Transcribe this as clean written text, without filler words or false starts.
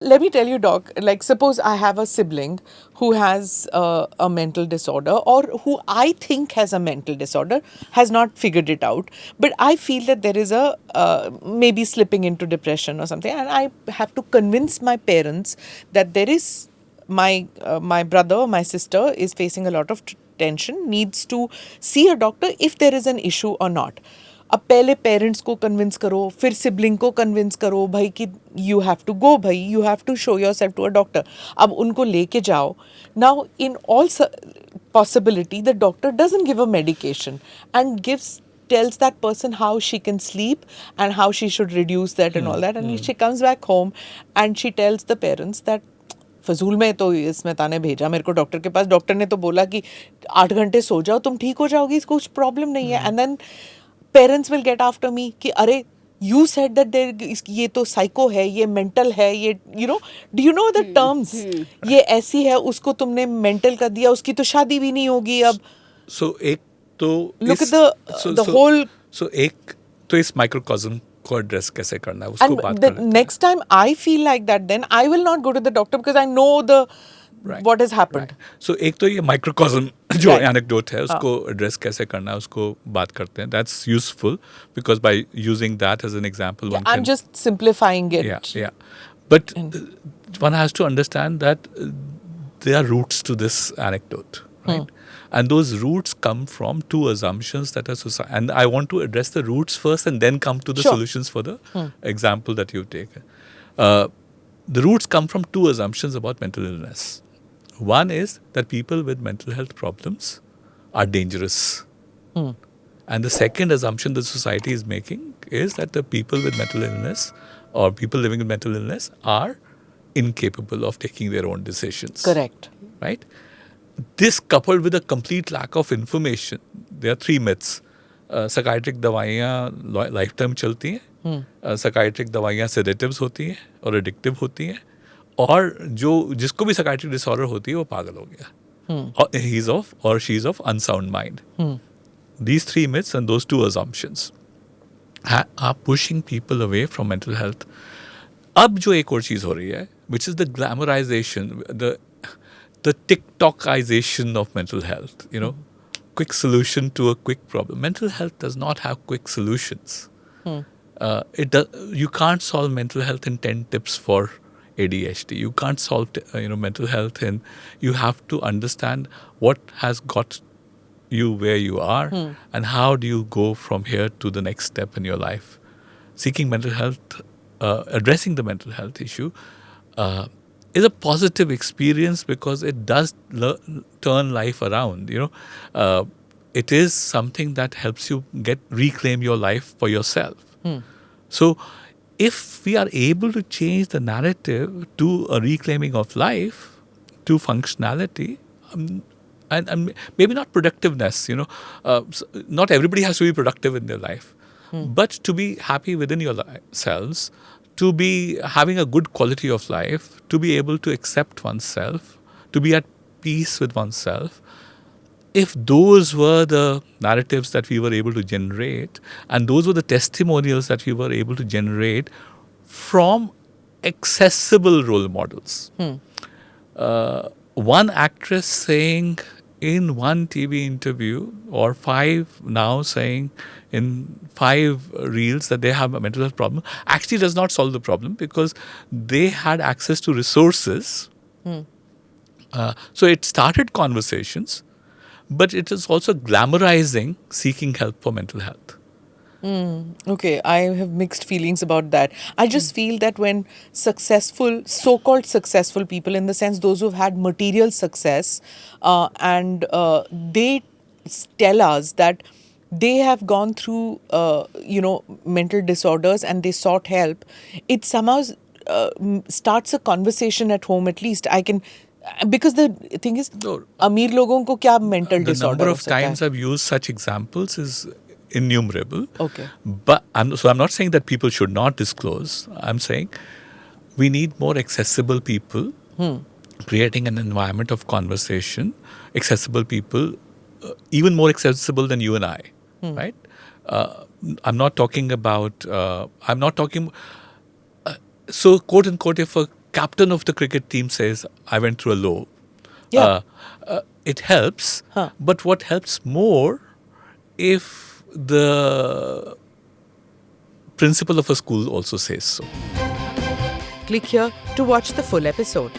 Let me tell you, doc, like suppose I have a sibling who has a mental disorder, or who I think has a mental disorder, has not figured it out, but I feel that there is a maybe slipping into depression or something, and I have to convince my parents that there is my brother, my sister is facing a lot of tension, needs to see a doctor if there is an issue or not. अब पहले parents को convince करो, फिर sibling को convince करो भाई कि you have to go, भाई you have to show yourself to a doctor. अब उनको लेके जाओ. Now in all possibility the doctor doesn't give a medication and tells that person how she can sleep and how she should reduce that and all that, and she comes back home and she tells the parents that फजूल में तो इसमें ताने भेजा मेरे को doctor के पास, doctor ने तो बोला कि 8 घंटे सो जाओ तुम ठीक हो जाओगी, कुछ प्रॉब्लम नहीं है. And then parents will get after me कि अरे यू सेड दैट देयर, ये तो साइको है, ये मेंटल है, ये do you know the terms, ये ऐसी है, उसको तुमने मेंटल कर दिया, उसकी तो शादी भी नहीं होगी अब. सो एक तो लुक एट द होल. सो एक तो इस माइक्रोकॉज्म को एड्रेस कैसे करना है उसको बात करते हैं. Next time I feel like that, then I will not go to the doctor because I know the what has happened. So एक तो ये माइक्रोकॉज्म जो एनेक्डोट है उसको एड्रेस कैसे करना है उसको बात करते हैं. That's useful because by using that as an example, one I'm just simplifying it. Yeah. But one has to understand that there are roots to this anecdote, right? And those roots come from two assumptions that are society. And I want to address the roots first and then come to the solutions for the example that you've taken. The roots come from two assumptions about mental illness. One is that people with mental health problems are dangerous. And the second assumption the society is making is that the people with mental illness or people living with mental illness are incapable of taking their own decisions. Correct. Right? This coupled with a complete lack of information, there are three myths. Psychiatric दवाइयाँ lifetime चलती हैं, psychiatric दवाइयाँ sedatives होती हैं और addictive होती हैं, और जो जिसको भी साइकाइट्रिक डिसऑर्डर होती है वो पागल हो गया, ही इज ऑफ और she is of unsound mind. These three myths and those two assumptions are pushing people away from mental health. अब जो एक और चीज़ हो रही है which is the glamorisation, the tiktokisation of mental health. You know, quick solution to a quick problem. Mental health does not have quick solutions. You can't solve mental health in 10 tips for ADHD. You can't solve mental health, and you have to understand what has got you where you are and how do you go from here to the next step in your life. Seeking mental health, addressing the mental health issue is a positive experience because it does turn life around. It is something that helps you reclaim your life for yourself. So if we are able to change the narrative to a reclaiming of life, to functionality, and maybe not productiveness, not everybody has to be productive in their life, but to be happy within yourselves, to be having a good quality of life, to be able to accept oneself, to be at peace with oneself. If those were the narratives that we were able to generate, and those were the testimonials that we were able to generate from accessible role models. One actress saying in one TV interview, or 5 now saying in 5 reels that they have a mental health problem, actually does not solve the problem because they had access to resources. So it started conversations, but it is also glamorizing seeking help for mental health. Okay, I have mixed feelings about that. I just feel that when so-called successful people, in the sense those who've had material success, and they tell us that they have gone through, mental disorders and they sought help, it somehow starts a conversation at home. At least I can. Because the thing is, अमीर लोगों को क्या mental disorder The number of times I've used such examples is innumerable. Okay. But I'm not saying that people should not disclose. I'm saying we need more accessible people, creating an environment of conversation, accessible people, even more accessible than you and I, right? I'm not talking about, so quote unquote, if a captain of the cricket team says, I went through a low. Yeah. It helps. Huh. But what helps more if the principal of a school also says so. Click here to watch the full episode.